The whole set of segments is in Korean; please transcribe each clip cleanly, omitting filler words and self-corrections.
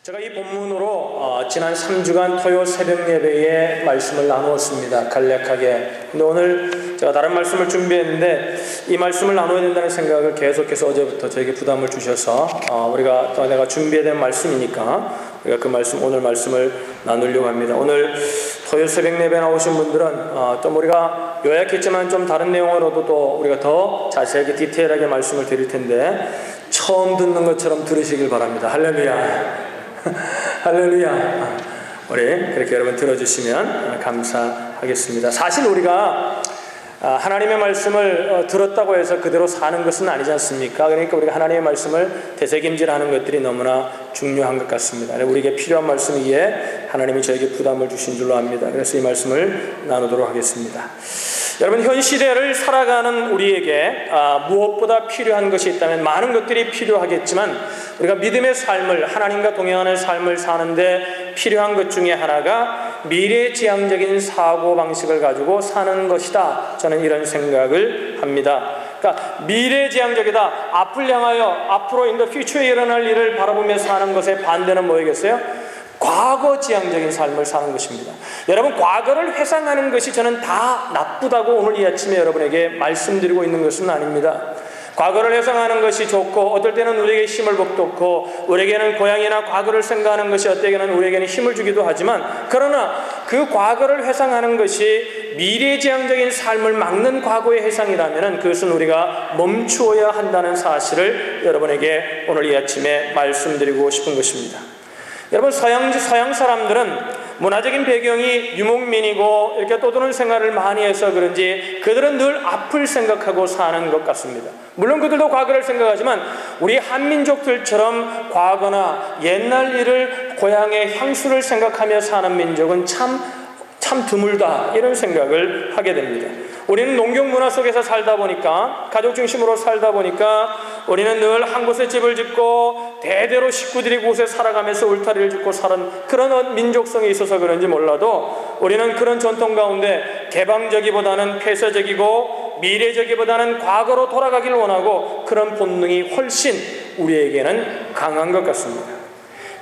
제가 이 본문으로 지난 3주간 토요 새벽 예배의 말씀을 나누었습니다. 간략하게. 근데 오늘 제가 다른 말씀을 준비했는데 이 말씀을 나눠야 된다는 생각을 계속해서 어제부터 저에게 부담을 주셔서 우리가 또 내가 준비해야 될 말씀이니까 우리가 그 말씀, 오늘 말씀을 나누려고 합니다. 오늘 토요 새벽 예배 나오신 분들은 좀 우리가 요약했지만 좀 다른 내용으로도 또 우리가 더 자세하게 디테일하게 말씀을 드릴 텐데 처음 듣는 것처럼 들으시길 바랍니다. 할렐루야. 할렐루야. 우리 그렇게 여러분 들어주시면 감사하겠습니다. 사실 우리가 하나님의 말씀을 들었다고 해서 그대로 사는 것은 아니지 않습니까? 그러니까 우리가 하나님의 말씀을 되새김질하는 것들이 너무나 중요한 것 같습니다. 우리에게 필요한 말씀이기에 하나님이 저에게 부담을 주신 줄로 압니다. 그래서 이 말씀을 나누도록 하겠습니다. 여러분, 현 시대를 살아가는 우리에게 무엇보다 필요한 것이 있다면 많은 것들이 필요하겠지만 우리가 믿음의 삶을, 하나님과 동행하는 삶을 사는데 필요한 것 중에 하나가 미래지향적인 사고방식을 가지고 사는 것이다. 저는 이런 생각을 합니다. 그러니까 미래지향적이다. 앞을 향하여 앞으로 in the future에 일어날 일을 바라보며 사는 것의 반대는 뭐이겠어요? 과거지향적인 삶을 사는 것입니다. 여러분, 과거를 회상하는 것이 저는 다 나쁘다고 오늘 이 아침에 여러분에게 말씀드리고 있는 것은 아닙니다. 과거를 회상하는 것이 좋고 어떨 때는 우리에게 힘을 북돋고 우리에게는 고향이나 과거를 생각하는 것이 어떻게는 우리에게는 힘을 주기도 하지만 그러나 그 과거를 회상하는 것이 미래지향적인 삶을 막는 과거의 회상이라면 그것은 우리가 멈추어야 한다는 사실을 여러분에게 오늘 이 아침에 말씀드리고 싶은 것입니다. 여러분, 서양 사람들은 문화적인 배경이 유목민이고 이렇게 떠도는 생활을 많이 해서 그런지 그들은 늘 앞을 생각하고 사는 것 같습니다. 물론 그들도 과거를 생각하지만 우리 한민족들처럼 과거나 옛날 일을 고향의 향수를 생각하며 사는 민족은 참 드물다, 이런 생각을 하게 됩니다. 우리는 농경 문화 속에서 살다 보니까, 가족 중심으로 살다 보니까 우리는 늘 한 곳에 집을 짓고 대대로 식구들이 그곳에 살아가면서 울타리를 짓고 사는 그런 민족성이 있어서 그런지 몰라도 우리는 그런 전통 가운데 개방적이보다는 폐쇄적이고 미래적이보다는 과거로 돌아가길 원하고 그런 본능이 훨씬 우리에게는 강한 것 같습니다.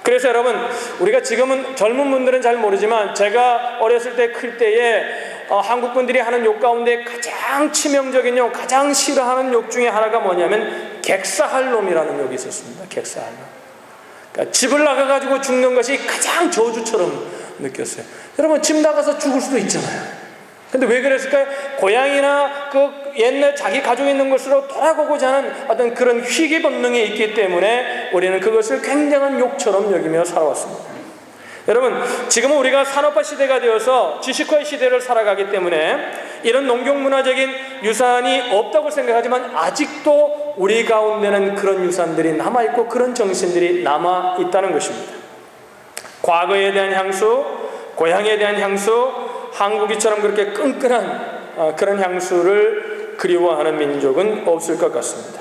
그래서 여러분, 우리가 지금은 젊은 분들은 잘 모르지만 제가 어렸을 때 클 때에 한국 분들이 하는 욕 가운데 가장 치명적인 욕, 가장 싫어하는 욕 중에 하나가 뭐냐면 객사할 놈이라는 욕이 있었습니다. 객사할 놈. 그러니까 집을 나가가지고 죽는 것이 가장 저주처럼 느꼈어요. 여러분, 집 나가서 죽을 수도 있잖아요. 근데 왜 그랬을까요? 고향이나 그 옛날 자기 가족이 있는 곳으로 돌아가고자 하는 어떤 그런 희귀 본능이 있기 때문에 우리는 그것을 굉장한 욕처럼 여기며 살아왔습니다. 여러분, 지금은 우리가 산업화 시대가 되어서 지식화의 시대를 살아가기 때문에 이런 농경문화적인 유산이 없다고 생각하지만 아직도 우리 가운데는 그런 유산들이 남아있고 그런 정신들이 남아있다는 것입니다. 과거에 대한 향수, 고향에 대한 향수, 한국이처럼 그렇게 끈끈한 그런 향수를 그리워하는 민족은 없을 것 같습니다.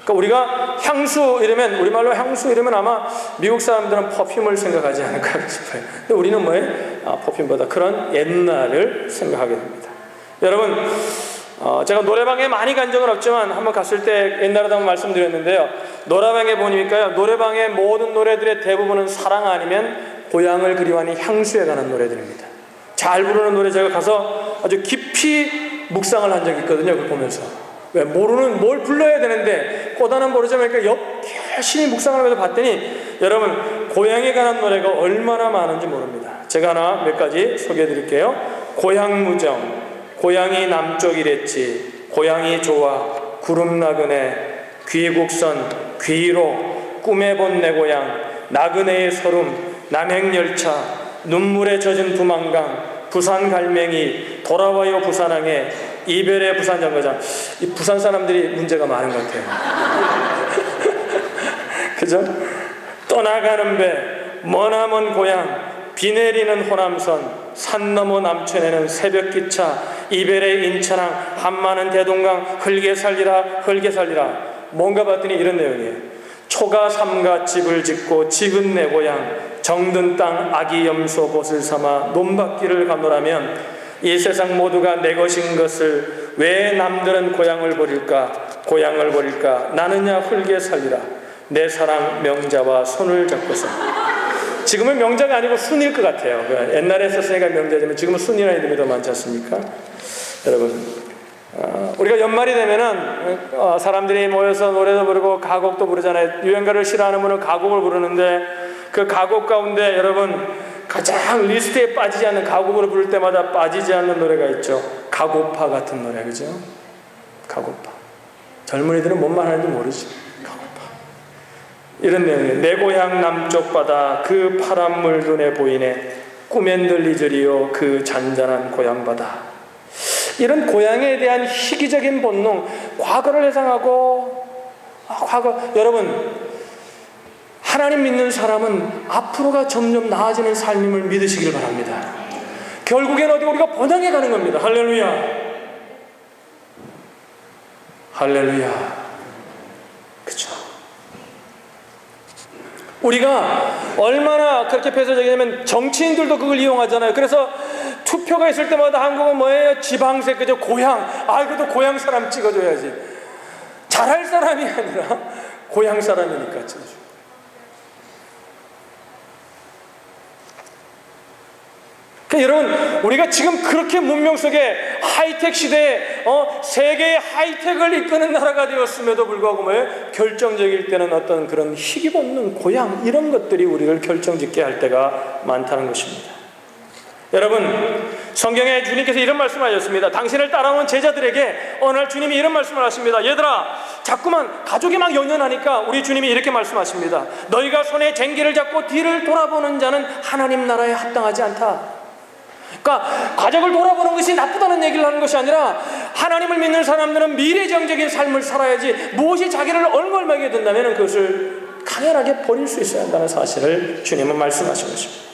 그러니까 우리가 향수 이러면, 우리말로 향수 이러면 아마 미국 사람들은 퍼퓸을 생각하지 않을까 싶어요. 근데 우리는 뭐예요? 퍼퓸보다 그런 옛날을 생각하게 됩니다. 여러분, 제가 노래방에 많이 간 적은 없지만 한번 갔을 때 옛날에도 한번 말씀드렸는데요. 노래방에 보니까요, 노래방의 모든 노래들의 대부분은 사랑 아니면 고향을 그리워하는 향수에 관한 노래들입니다. 잘 부르는 노래 제가 가서 아주 깊이 묵상을 한 적이 있거든요. 그걸 보면서. 왜 모르는 뭘 불러야 되는데 꽃 하나 모르자면 열심히 묵상을 하면서 봤더니 여러분, 고향에 관한 노래가 얼마나 많은지 모릅니다. 제가 하나 몇 가지 소개해 드릴게요. 고향무정, 고향이 남쪽이랬지, 고향이 좋아, 구름 나그네, 귀국선, 귀로, 꿈에 본 내 고향, 나그네의 서름, 남행열차, 눈물에 젖은 두만강, 부산 갈매기, 돌아와요 부산항에, 이별의 부산 정거장. 이 부산 사람들이 문제가 많은 것 같아요. 그죠? 떠나가는 배, 머나먼 고향, 비 내리는 호남선, 산 너머 남천에는 새벽기차, 이별의 인천항, 한마는 대동강, 흙에 살리라 흙에 살리라. 뭔가 봤더니 이런 내용이에요. 초가 삼가 집을 짓고 지은 내 고향, 정든 땅 아기 염소 곳을 삼아 논밭길을 가노라면 이 세상 모두가 내 것인 것을 왜 남들은 고향을 버릴까, 고향을 버릴까. 나느냐 흙에 살리라 내 사랑 명자와 손을 잡고서. 지금은 명자가 아니고 순일 것 같아요. 옛날에 썼으니까 명자지만 지금은 순이라는 이름이 더 많지 않습니까? 여러분, 우리가 연말이 되면은 사람들이 모여서 노래도 부르고 가곡도 부르잖아요. 유행가를 싫어하는 분은 가곡을 부르는데, 그 가곡 가운데 여러분 가장 리스트에 빠지지 않는, 가곡으로 부를 때마다 빠지지 않는 노래가 있죠. 가고파 같은 노래, 그죠? 가고파. 젊은이들은 뭔 말하는지 모르지. 가고파. 이런 내용이에요. 내 고향 남쪽 바다 그 파란 물 눈에 보이네. 꿈엔 들리저리요 그 잔잔한 고향 바다. 이런 고향에 대한 희귀적인 본능, 과거를 회상하고, 과거, 여러분 하나님 믿는 사람은 앞으로가 점점 나아지는 삶임을 믿으시길 바랍니다. 결국엔 어디 우리가 번영해 가는 겁니다. 할렐루야. 할렐루야. 그렇죠. 우리가 얼마나 그렇게 폐쇄적이냐면 정치인들도 그걸 이용하잖아요. 그래서 투표가 있을 때마다 한국은 뭐예요? 지방색, 그죠? 고향. 그래도 고향 사람 찍어줘야지. 잘할 사람이 아니라 고향 사람이니까 찍어줘. 여러분, 우리가 지금 그렇게 문명 속에 하이텍 시대에 세계의 하이텍을 이끄는 나라가 되었음에도 불구하고 뭐예요? 결정적일 때는 어떤 그런 희귀 본능, 고향 이런 것들이 우리를 결정짓게 할 때가 많다는 것입니다. 여러분, 성경에 주님께서 이런 말씀하셨습니다. 당신을 따라오는 제자들에게 어느 날 주님이 이런 말씀을 하십니다. 얘들아, 자꾸만 가족이 막 연연하니까 우리 주님이 이렇게 말씀하십니다. 너희가 손에 쟁기를 잡고 뒤를 돌아보는 자는 하나님 나라에 합당하지 않다. 그러니까 가족을 돌아보는 것이 나쁘다는 얘기를 하는 것이 아니라, 하나님을 믿는 사람들은 미래정적인 삶을 살아야지, 무엇이 자기를 얼굴하게 된다면 그것을 강연하게 버릴 수 있어야 한다는 사실을 주님은 말씀하신 것입니다.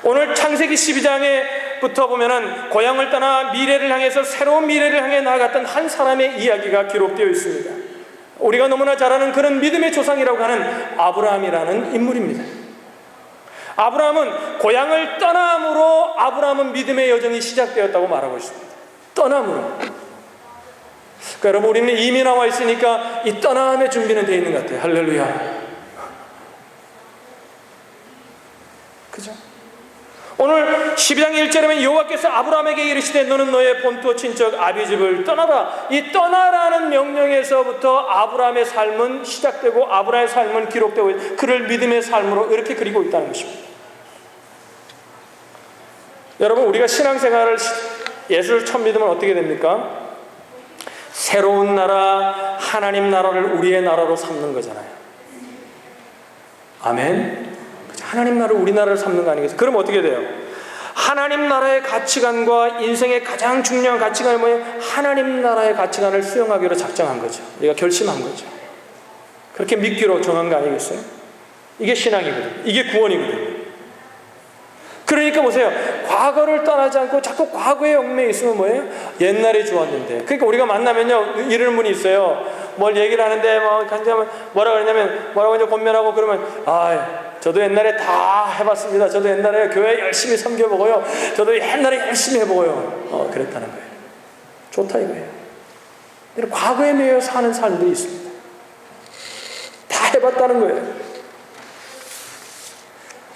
오늘 창세기 12장에부터 보면은 고향을 떠나 미래를 향해서 새로운 미래를 향해 나아갔던 한 사람의 이야기가 기록되어 있습니다. 우리가 너무나 잘 아는 그런 믿음의 조상이라고 하는 아브라함이라는 인물입니다. 아브라함은 고향을 떠남으로 아브라함은 믿음의 여정이 시작되었다고 말하고 있습니다. 떠남으로. 그러니까 여러분, 우리는 이미 나와 있으니까 이 떠남의 준비는 되어 있는 것 같아요. 할렐루야. 그죠? 오늘 12장 1절에는 여호와께서 아브라함에게 이르시되 너는 너의 본토 친척 아비집을 떠나라. 이 떠나라는 명령에서부터 아브라함의 삶은 시작되고 아브라함의 삶은 기록되고 그를 믿음의 삶으로 이렇게 그리고 있다는 것입니다. 여러분, 우리가 신앙생활을, 예수를 처음 믿으면 어떻게 됩니까? 새로운 나라, 하나님 나라를 우리의 나라로 삼는 거잖아요. 아멘. 하나님 나라를 우리 나라를 삼는 거 아니겠어요? 그럼 어떻게 돼요? 하나님 나라의 가치관과 인생의 가장 중요한 가치관이 뭐예요? 하나님 나라의 가치관을 수용하기로 작정한 거죠. 우리가 결심한 거죠. 그렇게 믿기로 정한 거 아니겠어요? 이게 신앙이거든요. 이게 구원이거든요. 그러니까 보세요. 과거를 떠나지 않고 자꾸 과거에 얽매여 있으면 뭐예요? 옛날이 좋았는데. 그러니까 우리가 만나면요, 이러는 분이 있어요. 뭘 얘기를 하는데 뭐라고 그러냐면, 뭐라고 이제 권면하고 그러면, 저도 옛날에 다 해봤습니다. 저도 옛날에 교회 열심히 섬겨보고요. 저도 옛날에 열심히 해보고요. 그랬다는 거예요. 좋다 이거예요. 이런 과거에 매여 사는 사람들이 있습니다. 다 해봤다는 거예요.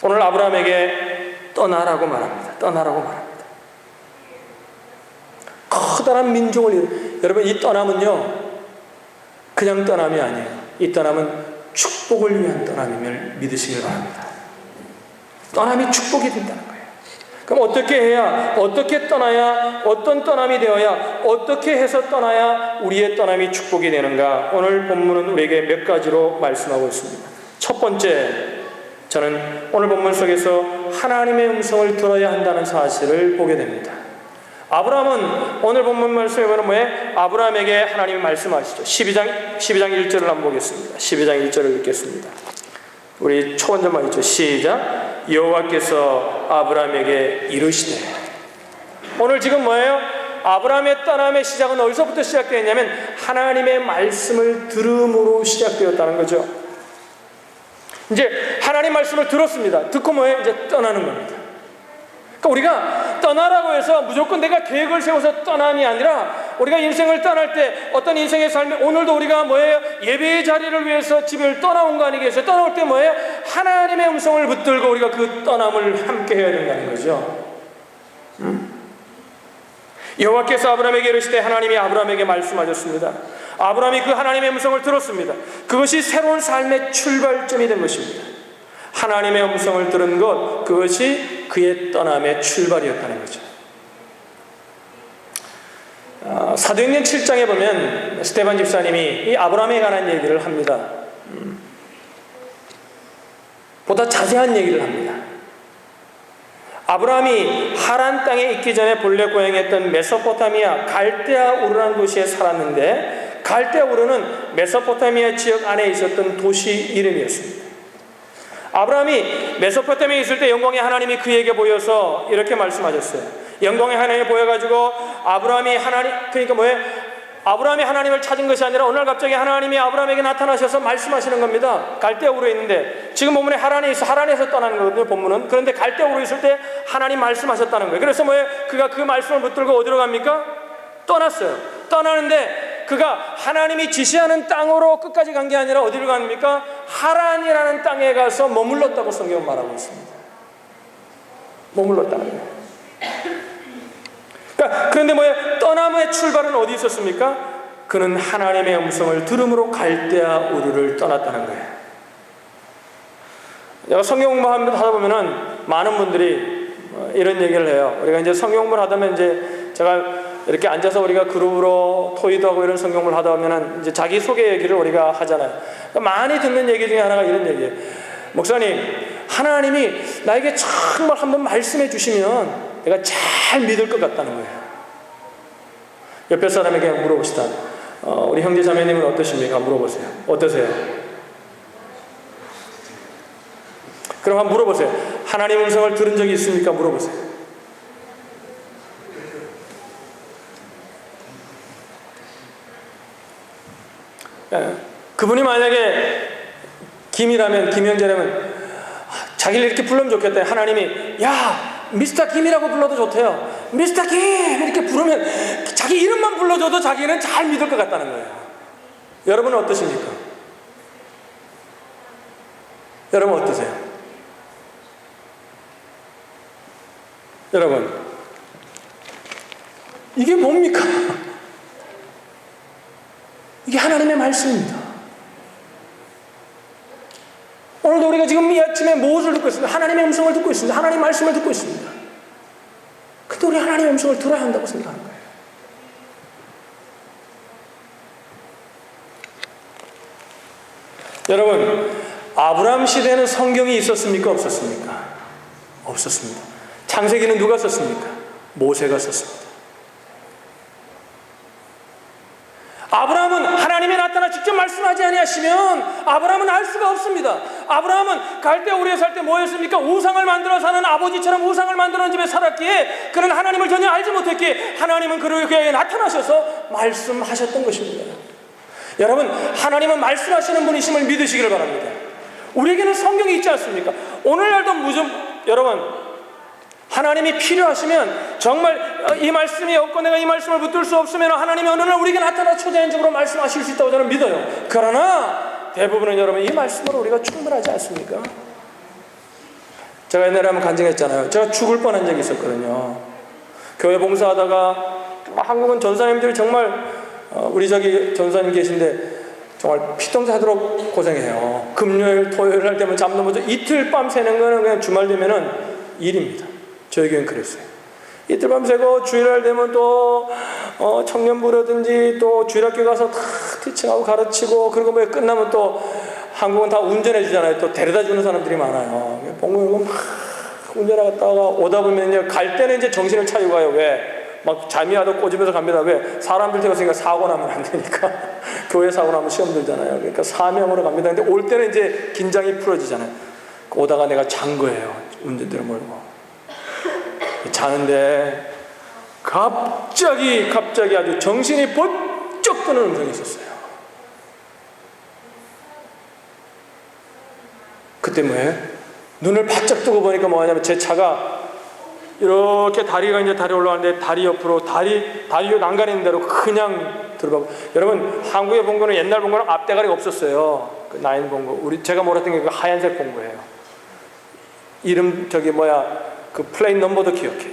오늘 아브라함에게 떠나라고 말합니다. 떠나라고 말합니다. 커다란 민족을, 여러분, 이 떠남은요, 그냥 떠남이 아니에요. 이 떠남은 축복을 위한 떠남임을 믿으시길 바랍니다. 떠남이 축복이 된다는 거예요. 그럼 어떻게 해야, 어떻게 떠나야, 어떤 떠남이 되어야, 어떻게 해서 떠나야 우리의 떠남이 축복이 되는가? 오늘 본문은 우리에게 몇 가지로 말씀하고 있습니다. 첫 번째, 저는 오늘 본문 속에서 하나님의 음성을 들어야 한다는 사실을 보게 됩니다. 아브라함은 오늘 본문 말씀에 보면 뭐예요? 아브라함에게 하나님이 말씀하시죠. 12장 1절을 한번 보겠습니다. 12장 1절을 읽겠습니다. 우리 초원절만 있죠. 시작. 여호와께서 아브라함에게 이르시되. 오늘 지금 뭐예요? 아브라함의 떠남의 시작은 어디서부터 시작되었냐면 하나님의 말씀을 들음으로 시작되었다는 거죠. 이제 하나님 말씀을 들었습니다. 듣고 뭐예요? 이제 떠나는 겁니다. 그러니까 우리가 떠나라고 해서 무조건 내가 계획을 세워서 떠남이 아니라 우리가 인생을 떠날 때 어떤 인생의 삶에 오늘도 우리가 뭐예요? 예배의 자리를 위해서 집을 떠나온 거 아니겠어요? 떠나올 때 뭐예요? 하나님의 음성을 붙들고 우리가 그 떠남을 함께 해야 된다는 거죠. 여호와께서 아브라함에게 이르시되 하나님이 아브라함에게 말씀하셨습니다. 아브라함이 그 하나님의 음성을 들었습니다. 그것이 새로운 삶의 출발점이 된 것입니다. 하나님의 음성을 들은 것, 그것이 그의 떠남의 출발이었다는 거죠. 사도행전 7장에 보면 스데반 집사님이 이 아브라함에 관한 얘기를 합니다. 보다 자세한 얘기를 합니다. 아브라함이 하란 땅에 있기 전에 본래 고향이었던 메소포타미아 갈대아 우르라는 도시에 살았는데, 갈대아 우르는 메소포타미아 지역 안에 있었던 도시 이름이었습니다. 아브라함이 메소포타미아에 있을 때 영광의 하나님이 그에게 보여서 이렇게 말씀하셨어요. 영광의 하나님이 보여가지고 아브라함이 그러니까 아브라함이 하나님을 찾은 것이 아니라 오늘 갑자기 하나님이 아브라함에게 나타나셔서 말씀하시는 겁니다. 갈대아우르에 있는데, 지금 본문에 하란에서 떠나는 거거든요, 본문은. 그런데 갈대아우르에 있을 때 하나님 말씀하셨다는 거예요. 그래서 그가 그 말씀을 붙들고 어디로 갑니까? 떠났어요. 떠나는데 그가 하나님이 지시하는 땅으로 끝까지 간 게 아니라 어디로 갑니까? 하란이라는 땅에 가서 머물렀다고 성경은 말하고 있습니다. 머물렀다는 거예요. 그런데 떠남의 출발은 어디 있었습니까? 그는 하나님의 음성을 들음으로 갈대아 우르를 떠났다는 거예요. 제가 성경 공부하다 보면은 많은 분들이 이런 얘기를 해요. 우리가 이제 성경 공부를 하다 보면 이제 제가 이렇게 앉아서 우리가 그룹으로 토의도 하고 이런 성경 공부를 하다 보면은 이제 자기 소개 얘기를 우리가 하잖아요. 많이 듣는 얘기 중에 하나가 이런 얘기예요. 목사님, 하나님이 나에게 정말 한번 말씀해 주시면 내가 잘 믿을 것 같다는 거예요. 옆에 사람에게 물어봅시다. 우리 형제 자매님은 어떠십니까? 물어보세요. 어떠세요? 그럼 한번 물어보세요. 하나님 음성을 들은 적이 있습니까? 물어보세요. 그분이 만약에 김형제라면 자기를 이렇게 불러면 좋겠다. 하나님이 야 미스터 김이라고 불러도 좋대요. 미스터 김 이렇게 부르면 자기 이름만 불러줘도 자기는 잘 믿을 것 같다는 거예요. 여러분은 어떠십니까? 여러분 어떠세요? 여러분 이게 뭡니까? 이게 하나님의 말씀입니다. 오늘도 우리가 지금 이 아침에 무엇을 듣고 있습니다? 하나님의 음성을 듣고 있습니다. 하나님의 말씀을 듣고 있습니다. 근데 우리 하나님의 음성을 들어야 한다고 생각하는 거예요. 여러분, 아브라함 시대에는 성경이 있었습니까? 없었습니까? 없었습니다. 창세기는 누가 썼습니까? 모세가 썼습니다. 아브라함은 하나님이 나타나 직접 말씀하지 아니하시면 아브라함은 알 수가 없습니다. 아브라함은 갈대아 우르에 살 때 뭐였습니까? 우상을 만들어 사는 아버지처럼 우상을 만드는 집에 살았기에 그는 하나님을 전혀 알지 못했기에 하나님은 그에게 나타나셔서 말씀하셨던 것입니다. 여러분, 하나님은 말씀하시는 분이심을 믿으시기를 바랍니다. 우리에게는 성경이 있지 않습니까? 오늘날도 여러분, 하나님이 필요하시면 정말 이 말씀이 없고 내가 이 말씀을 붙들 수 없으면 하나님이 어느 날 우리에게 나타나 초자연적으로 말씀하실 수 있다고 저는 믿어요. 그러나 대부분은 여러분 이 말씀으로 우리가 충분하지 않습니까? 제가 옛날에 한번 간증했잖아요. 제가 죽을 뻔한 적이 있었거든요. 교회 봉사하다가 한국은 전사님들이 정말 우리 저기 전사님 계신데 정말 피똥자 하도록 고생해요. 금요일 토요일 할 때면 잠도 못 자. 이틀 밤 새는 거는 그냥 주말 되면은 일입니다. 저희 교회는 그랬어요. 이틀 밤 새고 주일날 되면 또 청년부라든지 또 주일학교 가서 다 티칭하고 가르치고, 그리고 끝나면 또 한국은 다 운전해 주잖아요. 또 데려다 주는 사람들이 많아요. 봉고이고 막 운전하다가 오다 보면요, 갈 때는 이제 정신을 차리고 가요. 왜? 막 잠이 와도 꼬집어서 갑니다. 왜? 사람들 태웠으니까 사고 나면 안 되니까. 교회 사고 나면 시험 들잖아요. 그러니까 사명으로 갑니다. 근데 올 때는 이제 긴장이 풀어지잖아요. 오다가 내가 잔 거예요. 운전대를 몰고. 자는데 갑자기 아주 정신이 번쩍 드는 음성이 있었어요. 그때 뭐예요? 눈을 바짝 뜨고 보니까 뭐냐면 제 차가 이렇게 다리가 이제 다리 올라가는데 다리 옆으로 다리 난간 있는 대로 그냥 들어가고. 여러분 한국에 본 거는 옛날 본 거는 앞대가리가 없었어요. 그 나인 본 거. 제가 몰았던 게 그 하얀색 본 거예요. 이름 그 플레인 넘버도 기억해.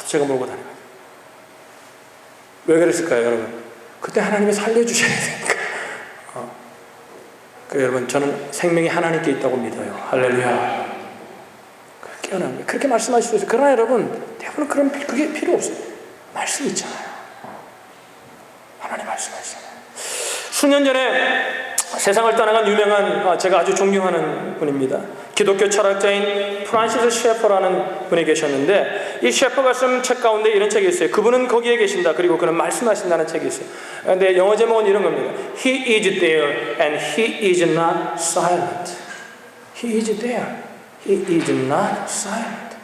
제가 몰고 다니고. 왜 그랬을까요, 여러분? 그때 하나님이 살려주셔야 되니까. 여러분 저는 생명이 하나님께 있다고 믿어요. 할렐루야. 깨어난 거예요. 그렇게 말씀하실 수 있어요. 그러나 여러분 대부분 그게 필요 없어요. 말씀 있잖아요. 하나님 말씀하시잖아요. 수년 전에 세상을 떠나간 유명한 제가 아주 존경하는 분입니다. 기독교 철학자인 프란시스 셰퍼라는 분이 계셨는데 이 셰퍼가 쓴 책 가운데 이런 책이 있어요. 그분은 거기에 계신다. 그리고 그는 말씀하신다는 책이 있어요. 근데 영어 제목은 이런 겁니다. He is there and he is not silent. He is there. He is not silent.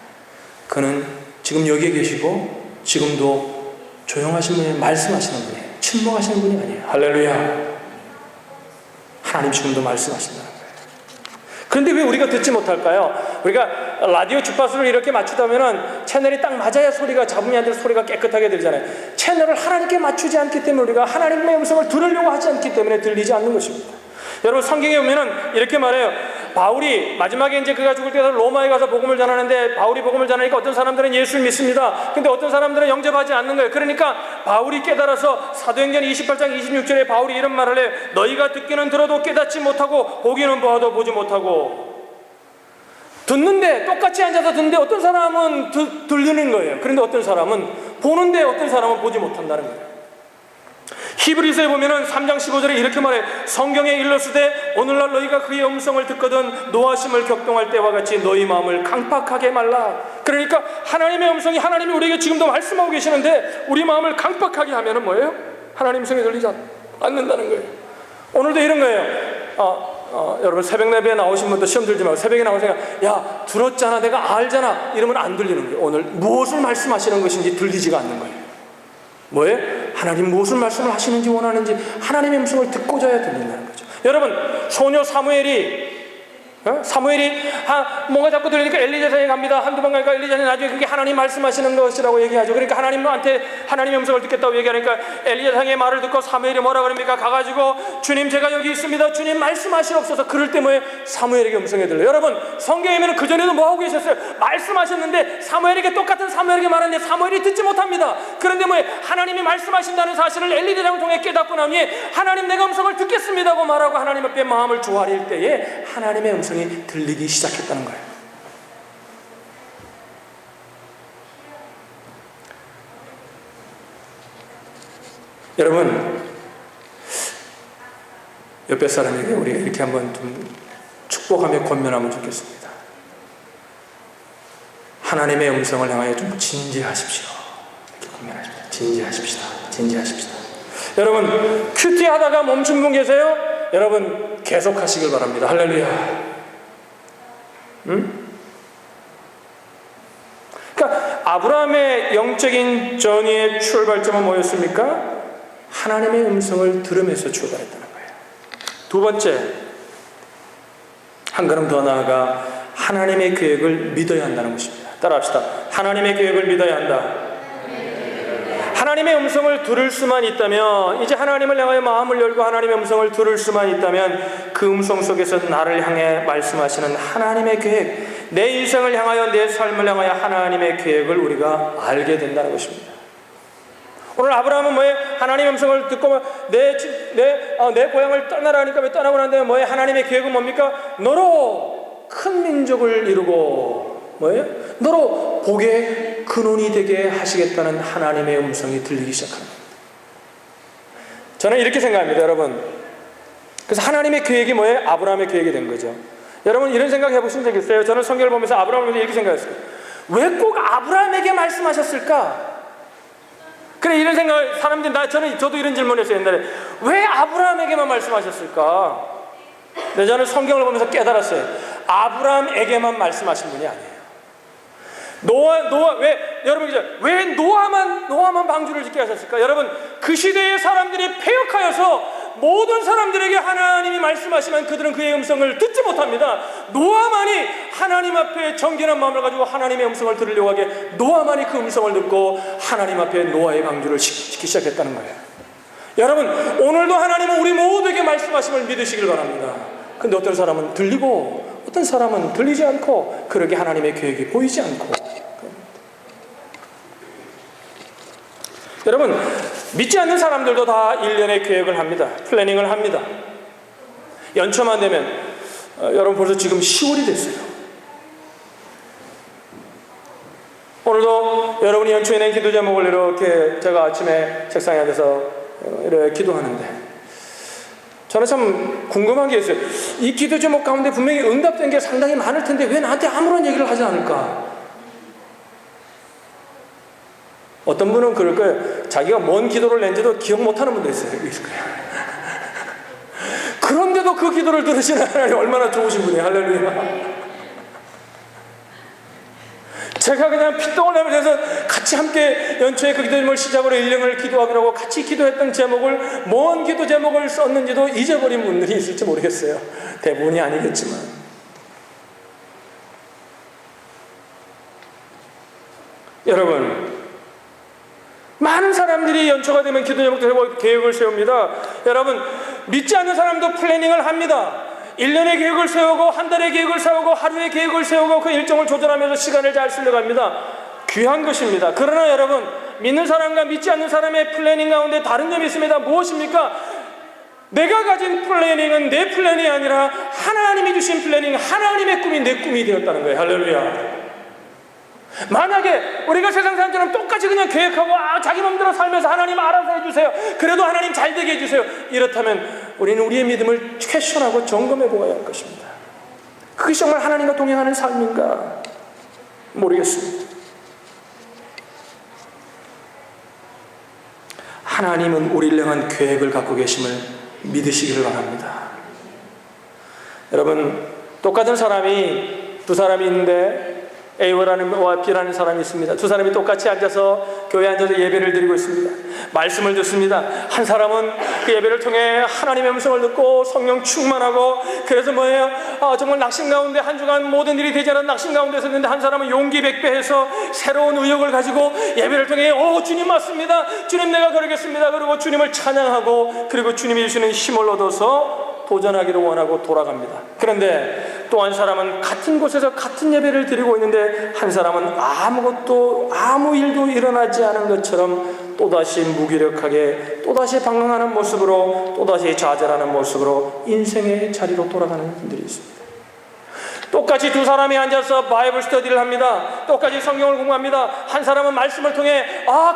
그는 지금 여기에 계시고 지금도 조용하신 분이 말씀하시는 분이에요. 침묵하시는 분이 아니에요. 할렐루야. 하나님 지금도 말씀하신다는 거예요. 그런데 왜 우리가 듣지 못할까요? 우리가 라디오 주파수를 이렇게 맞추다면은 채널이 딱 맞아야 소리가 잡으면 안 될 소리가 깨끗하게 들잖아요. 채널을 하나님께 맞추지 않기 때문에 우리가 하나님의 음성을 들으려고 하지 않기 때문에 들리지 않는 것입니다. 여러분 성경에 보면은 이렇게 말해요. 바울이 마지막에 이제 그가 죽을 때 로마에 가서 복음을 전하는데 바울이 복음을 전하니까 어떤 사람들은 예수를 믿습니다. 근데 어떤 사람들은 영접하지 않는 거예요. 그러니까 바울이 깨달아서 사도행전 28장 26절에 바울이 이런 말을 해요. 너희가 듣기는 들어도 깨닫지 못하고 보기는 보아도 보지 못하고. 듣는데 똑같이 앉아서 듣는데 어떤 사람은 들리는 거예요. 그런데 어떤 사람은 보는데 어떤 사람은 보지 못한다는 거예요. 히브리서에 보면은 3장 15절에 이렇게 말해. 성경에 일렀으되 오늘날 너희가 그의 음성을 듣거든 노하심을 격동할 때와 같이 너희 마음을 강팍하게 말라. 그러니까 하나님의 음성이 하나님이 우리에게 지금도 말씀하고 계시는데 우리 마음을 강팍하게 하면은 뭐예요? 하나님 음성이 들리지 않는다는 거예요. 오늘도 이런 거예요. 여러분 새벽 예배에 나오신 분도 시험 들지 말고 새벽에 나오세요. 야 들었잖아 내가 알잖아 이러면 안 들리는 거예요. 오늘 무엇을 말씀하시는 것인지 들리지가 않는 거예요. 뭐예요? 하나님 무엇을 말씀을 하시는지 원하는지 하나님의 음성을 듣고자야 들린다는 거죠. 여러분 소녀 사무엘이 뭔가 자꾸 들으니까 엘리야상에 갑니다. 한두 번 가니까 엘리야상이 나중에 그게 하나님 말씀하시는 것이라고 얘기하죠. 그러니까 하나님한테 하나님의 음성을 듣겠다고 얘기하니까 엘리야상의 말을 듣고 사무엘이 뭐라 그럽니까? 가가지고 주님 제가 여기 있습니다. 주님 말씀하시옵소서. 그럴 때 뭐예요? 사무엘에게 음성이 들려요. 여러분 성경에 보면 그전에도 뭐하고 계셨어요? 말씀하셨는데 사무엘에게 똑같은 사무엘에게 말하는데 사무엘이 듣지 못합니다. 그런데 뭐예요? 하나님이 말씀하신다는 사실을 엘리야상을 통해 깨닫고 나면 하나님 내가 음성을 듣겠습니다고 말하고 하나님 앞에 마음을 조아릴 때에 하나님의 음성이 들리기 시작했다는 거예요. 여러분 옆에 사람에게 우리가 이렇게 한번 좀 축복하며 권면하면 좋겠습니다. 하나님의 음성을 향하여 좀 진지하십시오. 이렇게 권면하십시오. 진지하십시다. 여러분 큐티 하다가 멈춘 분 계세요? 여러분 계속 하시길 바랍니다. 할렐루야. 그러니까 아브라함의 영적인 전의의 출발점은 뭐였습니까? 하나님의 음성을 들으면서 출발했다는 거예요. 두 번째, 한 걸음 더 나아가 하나님의 계획을 믿어야 한다는 것입니다. 따라합시다. 하나님의 계획을 믿어야 한다. 하나님의 음성을 들을 수만 있다면, 이제 하나님을 향하여 마음을 열고 하나님의 음성을 들을 수만 있다면 그 음성 속에서 나를 향해 말씀하시는 하나님의 계획, 내 인생을 향하여 내 삶을 향하여 하나님의 계획을 우리가 알게 된다는 것입니다. 오늘 아브라함은 뭐예요? 하나님의 음성을 듣고 내 고향을 떠나라 하니까 왜 떠나고 난 다음에 뭐예요? 하나님의 계획은 뭡니까? 너로 큰 민족을 이루고 뭐예요? 너로 복의 근원이 되게 하시겠다는 하나님의 음성이 들리기 시작합니다. 저는 이렇게 생각합니다, 여러분. 그래서 하나님의 계획이 뭐예요? 아브라함의 계획이 된 거죠. 여러분 이런 생각 해보신 적 있어요? 저는 성경을 보면서 아브라함을 보면서 이렇게 생각했어요. 왜 꼭 아브라함에게 말씀하셨을까? 그래 이런 생각 사람들이 저도 이런 질문했어요 옛날에. 왜 아브라함에게만 말씀하셨을까? 근데 저는 성경을 보면서 깨달았어요. 아브라함에게만 말씀하신 분이 아니에요. 왜 노아만 방주를 짓게 하셨을까? 여러분 그 시대의 사람들이 패역하여서 모든 사람들에게 하나님이 말씀하시면 그들은 그의 음성을 듣지 못합니다. 노아만이 하나님 앞에 정결한 마음을 가지고 하나님의 음성을 들으려고 하기에 노아만이 그 음성을 듣고 하나님 앞에 노아의 방주를 지키기 시작했다는 거예요. 여러분, 오늘도 하나님은 우리 모두에게 말씀하심을 믿으시길 바랍니다. 근데 어떤 사람은 들리고 어떤 사람은 들리지 않고, 그러게 하나님의 계획이 보이지 않고. 여러분, 믿지 않는 사람들도 다 일련의 계획을 합니다. 플래닝을 합니다. 연초만 되면 여러분 벌써 지금 10월이 됐어요. 오늘도 여러분이 연초에 낸 기도 제목을 이렇게 제가 아침에 책상에 앉아서 이렇게 기도하는데 저는 참 궁금한 게 있어요. 이 기도 제목 가운데 분명히 응답된 게 상당히 많을 텐데 왜 나한테 아무런 얘기를 하지 않을까? 어떤 분은 그럴 거예요. 자기가 뭔 기도를 낸지도 기억 못하는 분도 있을 거예요. 그런데도 그 기도를 들으시는 하나님 얼마나 좋으신 분이에요. 할렐루야. 제가 그냥 핏덩을 내면서 같이 함께 연초에 그 기도 제목을 시작으로 1년을 기도하기로 하고 같이 기도했던 제목을, 뭔 기도 제목을 썼는지도 잊어버린 분들이 있을지 모르겠어요. 대부분이 아니겠지만. 여러분, 많은 사람들이 연초가 되면 기도 제목도 세우고 계획을 세웁니다. 여러분, 믿지 않는 사람도 플래닝을 합니다. 1년의 계획을 세우고 한 달의 계획을 세우고 하루의 계획을 세우고 그 일정을 조절하면서 시간을 잘 쓰려갑니다. 귀한 것입니다. 그러나 여러분, 믿는 사람과 믿지 않는 사람의 플래닝 가운데 다른 점이 있습니다. 무엇입니까? 내가 가진 플래닝은 내 플랜이 아니라 하나님이 주신 플래닝, 하나님의 꿈이 내 꿈이 되었다는 거예요. 할렐루야. 만약에 우리가 세상 사람처럼 똑같이 그냥 계획하고 자기 마음대로 살면서 하나님 알아서 해주세요, 그래도 하나님 잘 되게 해주세요, 이렇다면 우리는 우리의 믿음을 퀘션하고 점검해 보아야 할 것입니다. 그것이 정말 하나님과 동행하는 삶인가 모르겠습니다. 하나님은 우리를 향한 계획을 갖고 계심을 믿으시기를 바랍니다. 여러분, 똑같은 사람이 두 사람이 있는데 A라는 B라는 사람이 있습니다. 두 사람이 똑같이 앉아서 교회에 앉아서 예배를 드리고 있습니다. 말씀을 듣습니다. 한 사람은 그 예배를 통해 하나님의 음성을 듣고 성령 충만하고, 그래서 뭐예요? 정말 낙심 가운데 한 주간 모든 일이 되지 않은 낙심 가운데 있었는데, 한 사람은 용기 백배해서 새로운 의욕을 가지고 예배를 통해 주님 맞습니다, 주님 내가 그러겠습니다, 그리고 주님을 찬양하고, 그리고 주님이 주시는 힘을 얻어서 도전하기를 원하고 돌아갑니다. 그런데 또 한 사람은 같은 곳에서 같은 예배를 드리고 있는데, 한 사람은 아무 일도 일어나지 않은 것처럼 또다시 무기력하게, 또다시 방황하는 모습으로, 또다시 좌절하는 모습으로 인생의 자리로 돌아가는 분들이 있습니다. 똑같이 두 사람이 앉아서 바이블 스터디를 합니다. 똑같이 성경을 공부합니다. 한 사람은 말씀을 통해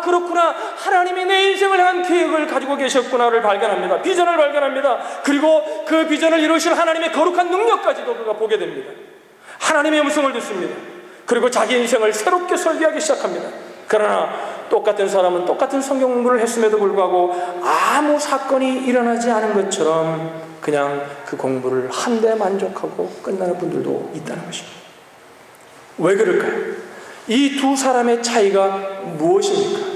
그렇구나, 하나님이 내 인생을 향한 계획을 가지고 계셨구나를 발견합니다. 비전을 발견합니다. 그리고 그 비전을 이루실 하나님의 거룩한 능력까지도 그가 보게 됩니다. 하나님의 음성을 듣습니다. 그리고 자기 인생을 새롭게 설계하기 시작합니다. 그러나 똑같은 사람은 똑같은 성경 공부를 했음에도 불구하고 아무 사건이 일어나지 않은 것처럼 그냥 그 공부를 한데 만족하고 끝나는 분들도 있다는 것입니다. 왜 그럴까요? 이 두 사람의 차이가 무엇입니까?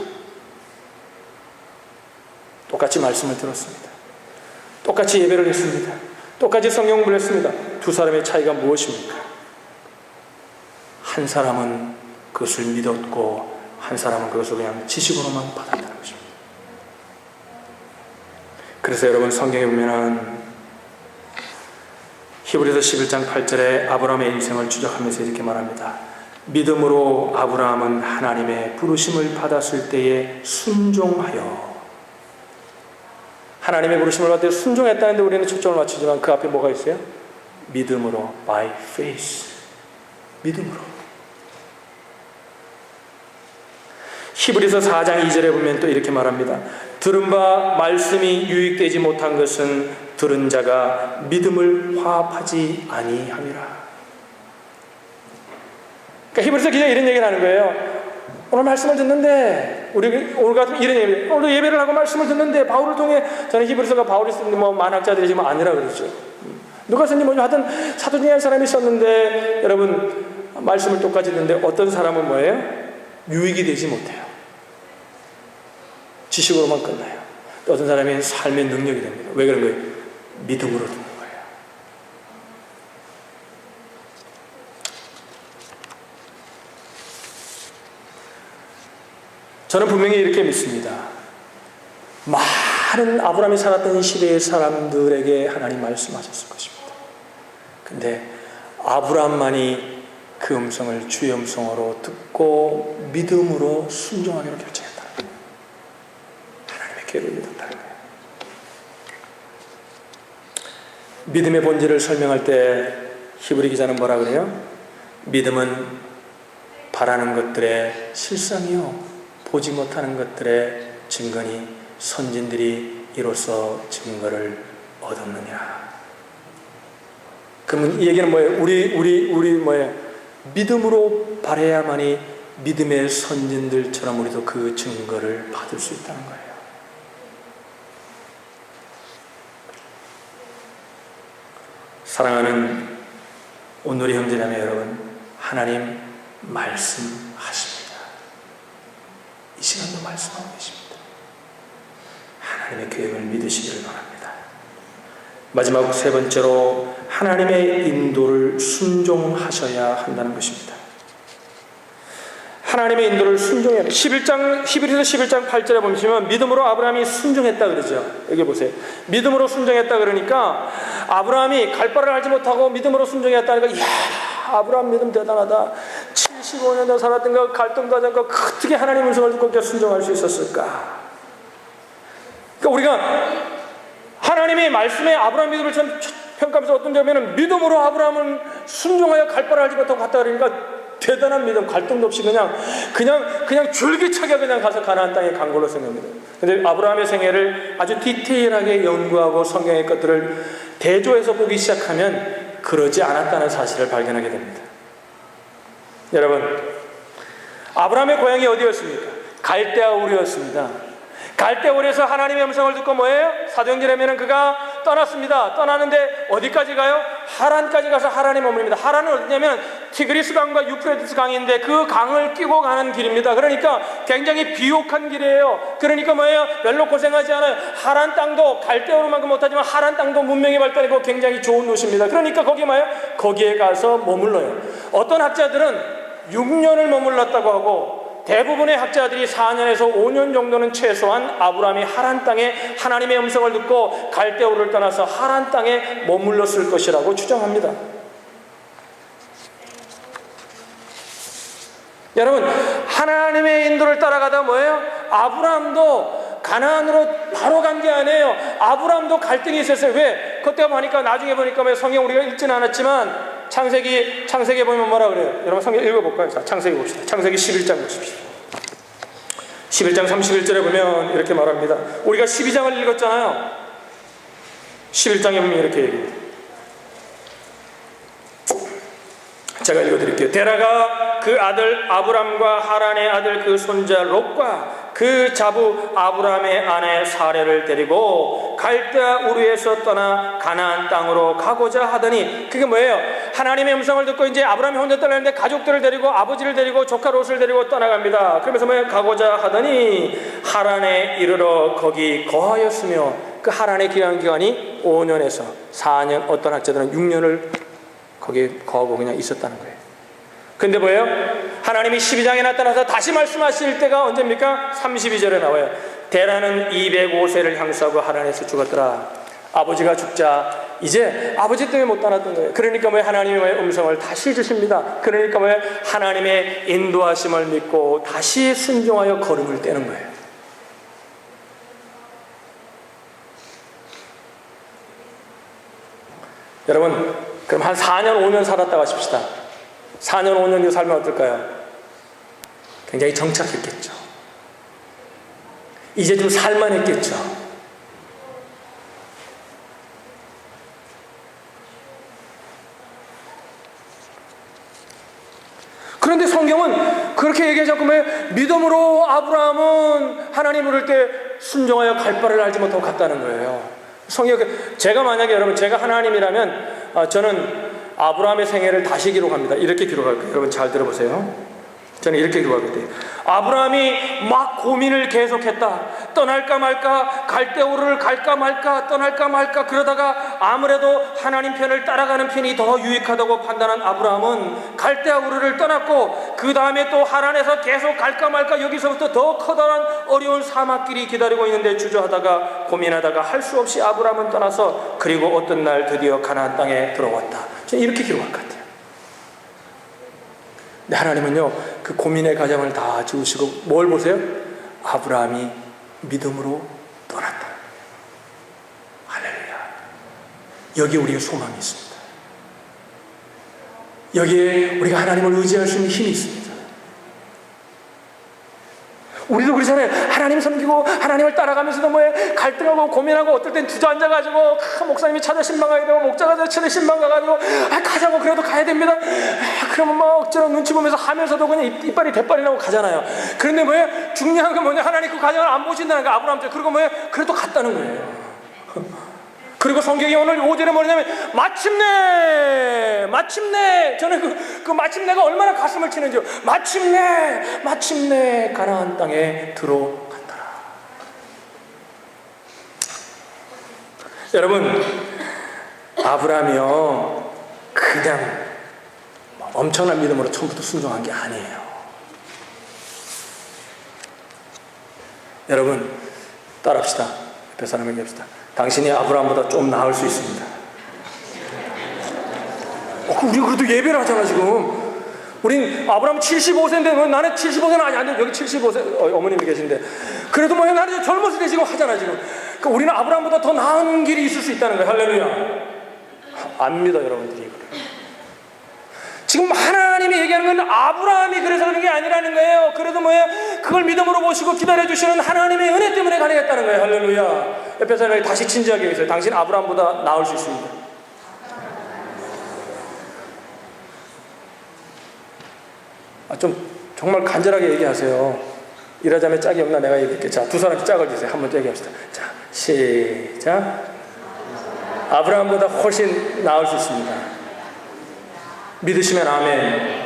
똑같이 말씀을 들었습니다. 똑같이 예배를 했습니다. 똑같이 성경 공부를 했습니다. 두 사람의 차이가 무엇입니까? 한 사람은 그것을 믿었고, 한 사람은 그것을 그냥 지식으로만 받았다는 것입니다. 그래서 여러분, 성경에 보면은 히브리서 11장 8절에 아브라함의 인생을 추적하면서 이렇게 말합니다. 믿음으로 아브라함은 하나님의 부르심을 받았을 때에 순종하여. 하나님의 부르심을 받을 때 순종했다는데 우리는 초점을 맞추지만 그 앞에 뭐가 있어요? 믿음으로, by faith. 믿음으로. 히브리서 4장 2절에 보면 또 이렇게 말합니다. 들은 바 말씀이 유익되지 못한 것은 들은 자가 믿음을 화합하지 아니함이라. 그러니까 히브리서 기자가 이런 얘기를 하는 거예요. 오늘 말씀을 듣는데, 오늘 같은 이런 얘기, 오늘 예배를 하고 말씀을 듣는데, 바울을 통해, 저는 히브리서가 바울이 쓴 만학자들이 지금 아니라 그러죠. 누가 썼니 뭐냐 하여튼 사도 중에 한 사람이 썼는데, 여러분 말씀을 똑같이 듣는데 어떤 사람은 뭐예요? 유익이 되지 못해요. 지식으로만 끝나요. 또 어떤 사람이 삶의 능력이 됩니다. 왜 그런 거예요? 믿음으로 듣는 거예요. 저는 분명히 이렇게 믿습니다. 많은 아브라함이 살았던 시대의 사람들에게 하나님 말씀하셨을 것입니다. 근데 아브라함만이 그 음성을 주의 음성으로 듣고 믿음으로 순종하기로 결정했다는 거예요. 하나님의 계획을 믿었다는 거예요. 믿음의 본질을 설명할 때 히브리 기자는 뭐라 그래요? 믿음은 바라는 것들의 실상이요 보지 못하는 것들의 증거니 선진들이 이로써 증거를 얻었느니라. 그러면 이 얘기는 뭐예요? 우리 뭐예요? 믿음으로 바라야만이 믿음의 선진들처럼 우리도 그 증거를 받을 수 있다는 거예요. 사랑하는 온누리 형제자매 여러분, 하나님 말씀하십니다. 이 시간도 말씀하고 계십니다. 하나님의 계획을 믿으시기를 바랍니다. 마지막 세 번째로 하나님의 인도를 순종하셔야 한다는 것입니다. 하나님의 인도를 순종해야 합니다. 히브리서 11장 8절에 보시면 믿음으로 아브라함이 순종했다 그러죠. 여기 보세요. 믿음으로 순종했다 그러니까 아브라함이 갈 바를 알지 못하고 믿음으로 순종했다니까 이야 아브라함 믿음 대단하다. 75년 살았던 거 갈등도 하지 않고 어떻게 하나님의 음성을 듣고 순종할 수 있었을까? 그러니까 우리가 하나님의 말씀에 아브라함 믿음을 평가하면서 어떤 점에는 믿음으로 아브라함은 순종하여 갈 바를 알지 못하고 갔다 그러니까 대단한 믿음, 갈등도 없이 그냥 줄기차게 그냥 가서 가나안 땅에 간 걸로 생각합니다. 근데 아브라함의 생애를 아주 디테일하게 연구하고 성경의 것들을 대조해서 보기 시작하면 그러지 않았다는 사실을 발견하게 됩니다. 여러분, 아브라함의 고향이 어디였습니까? 갈대아 우르였습니다. 갈대아 우르에서 하나님의 음성을 듣고 뭐예요? 사도행전에 보면 그가 떠났습니다. 떠나는데 어디까지 가요? 하란까지 가서 하란에 머무릅니다. 하란은 어디냐면 티그리스 강과 유프라디스 강인데 그 강을 끼고 가는 길입니다. 그러니까 굉장히 비옥한 길이에요. 그러니까 뭐예요? 별로 고생하지 않아요. 하란 땅도 갈대아 우르만큼 못하지만 하란 땅도 문명이 발달하고 굉장히 좋은 도시입니다. 그러니까 거기 뭐예요? 거기에 가서 머물러요. 어떤 학자들은 6년을 머물렀다고 하고 대부분의 학자들이 4년에서 5년 정도는 최소한 아브라함이 하란 땅에 하나님의 음성을 듣고 갈대아 우르를 떠나서 하란 땅에 머물렀을 것이라고 추정합니다. 여러분, 하나님의 인도를 따라가다 뭐예요? 아브라함도 가나안으로 바로 간 게 아니에요. 아브라함도 갈등이 있었어요. 왜? 그때 보니까 나중에 보니까 성경 우리가 읽지는 않았지만 창세기에 보면 뭐라 그래요? 여러분 성경 읽어볼까요? 자, 창세기 봅시다. 창세기 11장 보십시오. 11장 31절에 보면 이렇게 말합니다. 우리가 12장을 읽었잖아요. 11장에 보면 이렇게 얘기해요. 제가 읽어드릴게요. 데라가 그 아들 아브람과 하란의 아들 그 손자 롯과 그 자부 아브람의 아내 사레를 데리고 갈대아 우르에서 떠나 가나안 땅으로 가고자 하더니 그게 뭐예요? 하나님의 음성을 듣고 이제 아브람이 혼자 떠나는데 가족들을 데리고 아버지를 데리고 조카 롯을 데리고 떠나갑니다. 그러면서 뭐예요? 가고자 하더니 하란에 이르러 거기 거하였으며 그 하란에 기간 기간이 5년에서 4년 어떤 학자들은 6년을 거기에 거하고 그냥 있었다는 거예요. 근데 뭐예요? 하나님이 12장에 나타나서 다시 말씀하실 때가 언제입니까? 32절에 나와요. 데라는 205세를 향수하고 하란에서 죽었더라. 아버지가 죽자 이제 아버지 때문에 못 떠났던 거예요. 그러니까 왜 하나님의 음성을 다시 주십니다. 그러니까 왜 하나님의 인도하심을 믿고 다시 순종하여 걸음을 떼는 거예요. 여러분, 그럼 한 4년 5년 살았다고 하십시다. 4년 5년 뒤 살면 어떨까요? 굉장히 정착했겠죠. 이제 좀 살만했겠죠. 그런데 성경은 그렇게 얘기하지 않고 믿음으로 아브라함은 하나님 부를 때 순종하여 갈 바를 알지 못하고 갔다는 거예요. 성경, 제가 만약에 여러분 제가 하나님이라면 저는 아브라함의 생애를 다시 기록합니다. 이렇게 기록할 거예요. 여러분 잘 들어보세요. 저는 이렇게 기록할 거예요. 아브라함이 막 고민을 계속했다. 떠날까 말까, 갈대우르를 갈까 말까, 떠날까 말까, 그러다가 아무래도 하나님 편을 따라가는 편이 더 유익하다고 판단한 아브라함은 갈대우르를 떠났고, 그 다음에 또 하란에서 계속 갈까 말까, 여기서부터 더 커다란 어려운 사막길이 기다리고 있는데 주저하다가 고민하다가 할 수 없이 아브라함은 떠나서, 그리고 어떤 날 드디어 가나안 땅에 들어왔다. 저는 이렇게 기록할 것 같아요. 근데 하나님은요, 그 고민의 과정을 다 지우시고 뭘 보세요? 아브라함이 믿음으로 떠났다. 할렐루야. 여기에 우리의 소망이 있습니다. 여기에 우리가 하나님을 의지할 수 있는 힘이 있습니다. 우리도 그러잖아요. 하나님 섬기고 하나님을 따라가면서도 뭐에 갈등하고 고민하고, 어떨 땐 주저앉아가지고 목사님이 찾아 신방가게 되고, 목자가 찾아 신방 가가지고 가자고, 그래도 가야 됩니다. 그러면 막 억지로 눈치 보면서 하면서도 그냥 이빨이 대빨이 나고 가잖아요. 그런데 뭐예요? 중요한 건 뭐냐? 하나님 그 과정을 안 보신다는 거. 아브라함처럼. 그리고 뭐예요? 그래도 갔다는 거예요. 그리고 성경이 오늘 5절에 뭐냐면 마침내, 저는 그 마침내가 얼마나 가슴을 치는지요. 마침내 가나안 땅에 들어갔더라. 여러분, 아브라함이요 그냥 엄청난 믿음으로 처음부터 순종한 게 아니에요. 여러분, 따라합시다. 옆에 사람 얘기합시다. 당신이 아브라함보다 좀 나을 수 있습니다. 우리 그래도 예배를 하잖아 지금. 우린 아브라함 75세인데 나는 75세는 아니야. 여기 75세 어머님이 계신데, 그래도 뭐야, 나는 젊었을 때 지금 하잖아 지금. 그러니까 우리는 아브라함보다 더 나은 길이 있을 수 있다는 거예요. 할렐루야. 안 믿어 여러분들이. 지금 하나님이 얘기하는 건 아브라함이 그래서 그런 게 아니라는 거예요. 그래도 뭐예요? 그걸 믿음으로 보시고 기다려주시는 하나님의 은혜 때문에 가능했다는 거예요. 할렐루야. 옆에 사람이 다시 진지하게 얘기해요. 당신 아브라함보다 나을 수 있습니다. 좀 정말 간절하게 얘기하세요. 이러자면 짝이 없나 내가 얘기할게. 자, 두 사람이 짝을 주세요. 한번 얘기합시다. 자, 시작. 아브라함보다 훨씬 나을 수 있습니다. 믿으시면 아멘.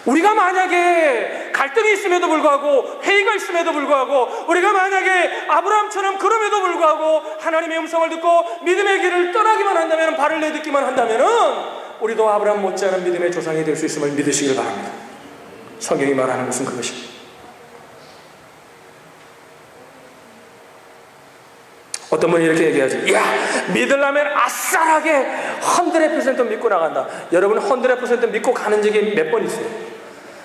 우리가 만약에 갈등이 있음에도 불구하고, 회의가 있음에도 불구하고, 우리가 만약에 아브라함처럼 그럼에도 불구하고 하나님의 음성을 듣고 믿음의 길을 떠나기만 한다면, 발을 내딛기만 한다면은 우리도 아브라함 못지않은 믿음의 조상이 될 수 있음을 믿으시길 바랍니다. 성경이 말하는 것은 그것입니다. 어떤 분이 이렇게 얘기하지. 야, 믿으려면 아싸하게 100% 믿고 나간다. 여러분, 100% 믿고 가는 적이 몇 번 있어요.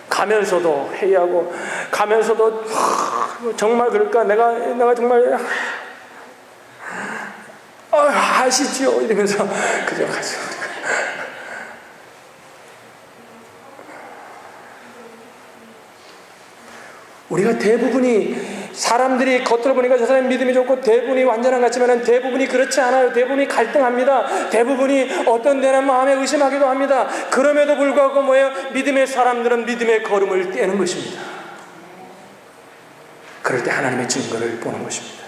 가면서도 회의하고, 가면서도 정말 그럴까? 내가 정말 아시지요? 이러면서 그저 가지고. 우리가 대부분이, 사람들이 겉으로 보니까 저 사람이 믿음이 좋고 대부분이 완전한 것 같지만 대부분이 그렇지 않아요. 대부분이 갈등합니다. 대부분이 어떤 데는 마음에 의심하기도 합니다. 그럼에도 불구하고 뭐예요? 믿음의 사람들은 믿음의 걸음을 떼는 것입니다. 그럴 때 하나님의 증거를 보는 것입니다.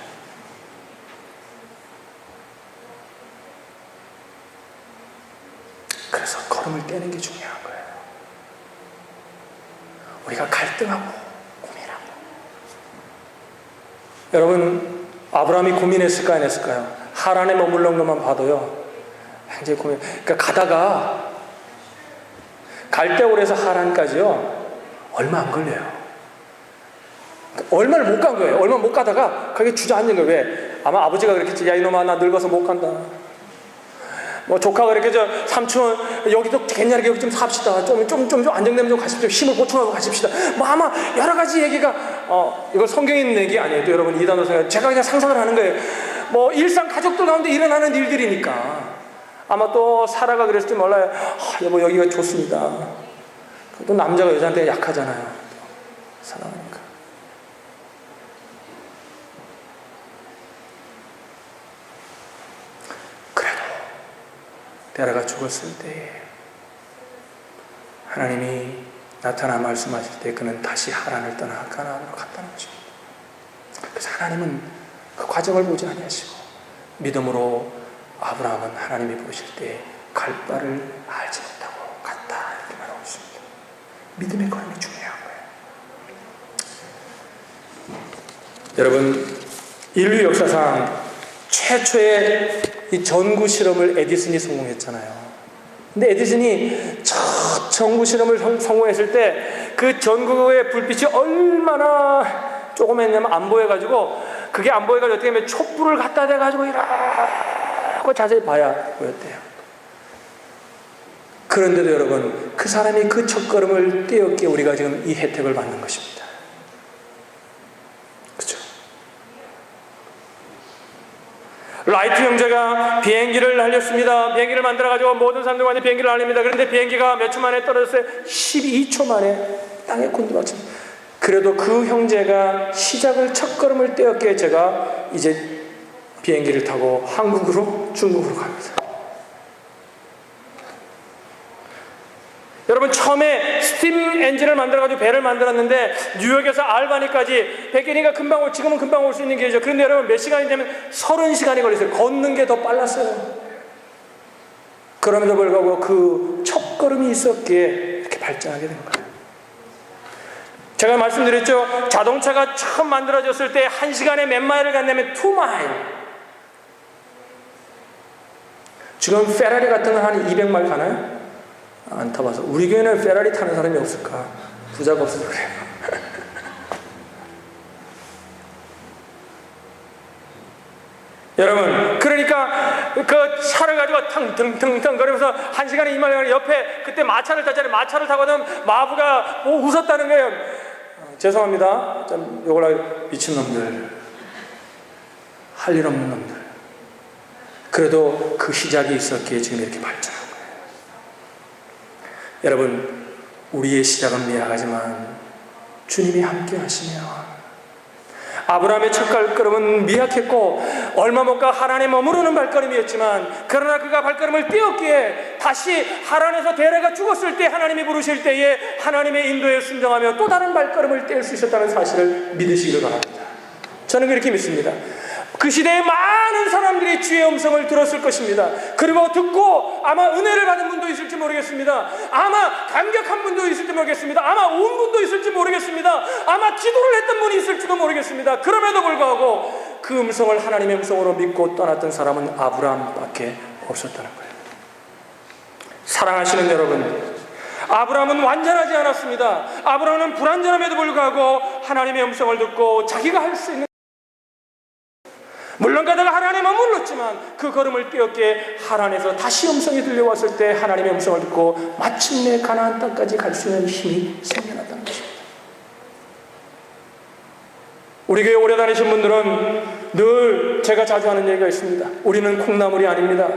그래서 걸음을 떼는 게 중요한 거예요. 우리가 갈등하고 여러분, 아브라함이 고민했을까 안 했을까요? 하란에 머물러 것만 봐도요 굉장히 고민. 그러니까 가다가 갈대올에서 하란까지요 얼마 안 걸려요. 그러니까 얼마를 못 간 거예요. 얼마 못 가다가 거기 주저앉은 거예요. 왜? 아마 아버지가 그랬겠지. 야 이놈아, 나 늙어서 못 간다. 뭐 조카가 이렇게 삼촌 여기도 괜찮게 여기 좀 삽시다. 좀 안정되면 좀 가십시오. 힘을 보충하고 가십시다. 뭐 아마 여러 가지 얘기가 이거 성경에 있는 얘기 아니에요. 또 여러분 이단으로 생각. 제가 그냥 상상을 하는 거예요. 뭐 일상 가족들 가운데 일어나는 일들이니까 아마 또 사라가 그랬을지 몰라요. 여보 여기가 좋습니다. 또 남자가 여자한테 약하잖아요. 사랑하니까. 데라가 죽었을 때 하나님이 나타나 말씀하실 때 그는 다시 하란을 떠나 가나안으로 갔다는 것입니다. 그래서 하나님은 그 과정을 보지 아니하시고 믿음으로 아브라함은 하나님이 부르실 때 갈 바를 알지 못하고 갔다 이렇게 말하고 있습니다. 믿음의 걸음이 중요한 거예요. 여러분, 인류 역사상 최초의 이 전구 실험을 에디슨이 성공했잖아요. 근데 에디슨이 첫 전구 실험을 성공했을 때 그 전구의 불빛이 얼마나 조그맸냐면 안 보여가지고, 그게 안 보여가지고 어떻게 하면 촛불을 갖다 대가지고 이라고 자세히 봐야 보였대요. 그런데도 여러분, 그 사람이 그 첫걸음을 떼었기에 우리가 지금 이 혜택을 받는 것입니다. 그렇죠? 라이트 형제가 비행기를 날렸습니다. 비행기를 만들어가지고 모든 사람들 완전 비행기를 날립니다. 그런데 비행기가 몇 초 만에 떨어졌어요? 12초 만에 땅에 곤두박습니다. 그래도 그 형제가 시작을 첫걸음을 떼었기에 제가 이제 비행기를 타고 한국으로, 중국으로 갑니다. 여러분, 처음에 스팀 엔진을 만들어가지고 배를 만들었는데 뉴욕에서 알바니까지 100개니까 금방 지금은 금방 올 수 있는 길이죠. 그런데 여러분, 몇 시간이 되면 30시간이 걸렸어요. 걷는 게 더 빨랐어요. 그럼에도 불구하고 그 첫걸음이 있었기에 이렇게 발전하게 된 거예요. 제가 말씀드렸죠. 자동차가 처음 만들어졌을 때 1시간에 몇 마일을 갔냐면 2마일. 지금 페라리 같은 건 한 200마일 가나요? 안 타봐서. 우리 교회는 페라리 타는 사람이 없을까? 부자가 없어서 그래요. 여러분, 그러니까 그 차를 가지고 텅텅텅텅 거리면서 1시간에 2마일, 옆에 그때 마차를 타잖아요. 마차를 타거든 마부가 웃었다는 거예요. 죄송합니다. 좀 요걸 미친놈들, 할 일 없는 놈들. 그래도 그 시작이 있었기에 지금 이렇게 발전한 거예요. 여러분, 우리의 시작은 미약하지만 주님이 함께 하시면, 아브라함의 첫 발걸음은 미약했고 얼마 못 가 하란에 머무르는 발걸음이었지만, 그러나 그가 발걸음을 띄었기에 다시 하란에서 데레가 죽었을 때 하나님이 부르실 때에 하나님의 인도에 순종하며 또 다른 발걸음을 뗄 수 있었다는 사실을 믿으시기를 바랍니다. 저는 그렇게 믿습니다. 그 시대에 많은 사람들이 주의 음성을 들었을 것입니다. 그리고 듣고 아마 은혜를 받은 분도 있을지 모르겠습니다. 아마 감격한 분도 있을지 모르겠습니다. 아마 온 분도 있을지 모르겠습니다. 아마 기도를 했던 분이 있을지도 모르겠습니다. 그럼에도 불구하고 그 음성을 하나님의 음성으로 믿고 떠났던 사람은 아브라함밖에 없었다는 거예요. 사랑하시는 여러분, 아브라함은 완전하지 않았습니다. 아브라함은 불완전함에도 불구하고 하나님의 음성을 듣고 자기가 할 수 있는, 물론 가다가 하란에 머물렀지만 그 걸음을 띄었기에 하란에서 다시 음성이 들려왔을 때 하나님의 음성을 듣고 마침내 가나안 땅까지 갈 수 있는 힘이 생겨났다는 것입니다. 우리 교회 오래 다니신 분들은 늘 제가 자주 하는 얘기가 있습니다. 우리는 콩나물이 아닙니다.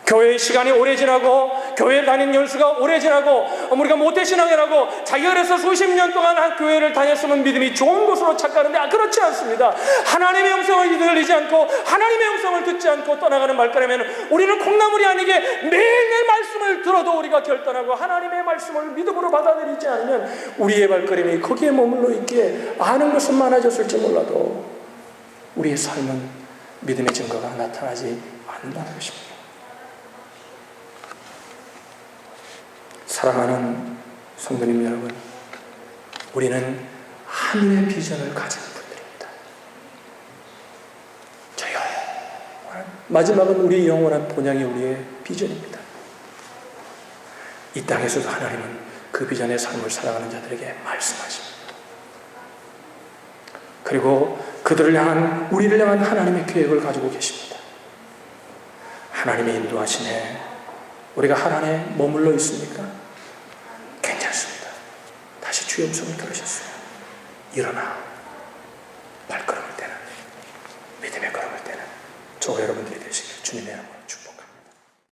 교회의 시간이 오래 지나고 교회를 다니는 연수가 오래 지나고 우리가 모태신앙이라고 자기가 그래서 수십 년 동안 한 교회를 다녔으면 믿음이 좋은 곳으로 착각하는데 그렇지 않습니다. 하나님의 음성을 들리지 않고 하나님의 음성을 듣지 않고 떠나가는 발걸음에는 우리는 콩나물이 아니게 매일매일 말씀을 들어도 우리가 결단하고 하나님의 말씀을 믿음으로 받아들이지 않으면 우리의 발걸음이 거기에 머물러 있기에 아는 것은 많아졌을지 몰라도 우리의 삶은 믿음의 증거가 나타나지 않는다는 것입니다. 사랑하는 성도님 여러분, 우리는 하늘의 비전을 가진 분들입니다. 저요, 마지막은 우리의 영원한 본향이 우리의 비전입니다. 이 땅에서도 하나님은 그 비전의 삶을 살아가는 자들에게 말씀하십니다. 그리고 그들을 향한, 우리를 향한 하나님의 계획을 가지고 계십니다. 하나님의 인도하심에 우리가 하란에 머물러 있습니까? 괜찮습니다. 다시 주의 음성을 들으셨어요. 일어나 발걸음을 떼는, 믿음의 걸음을 떼는 저와 여러분들이 되시길 주님의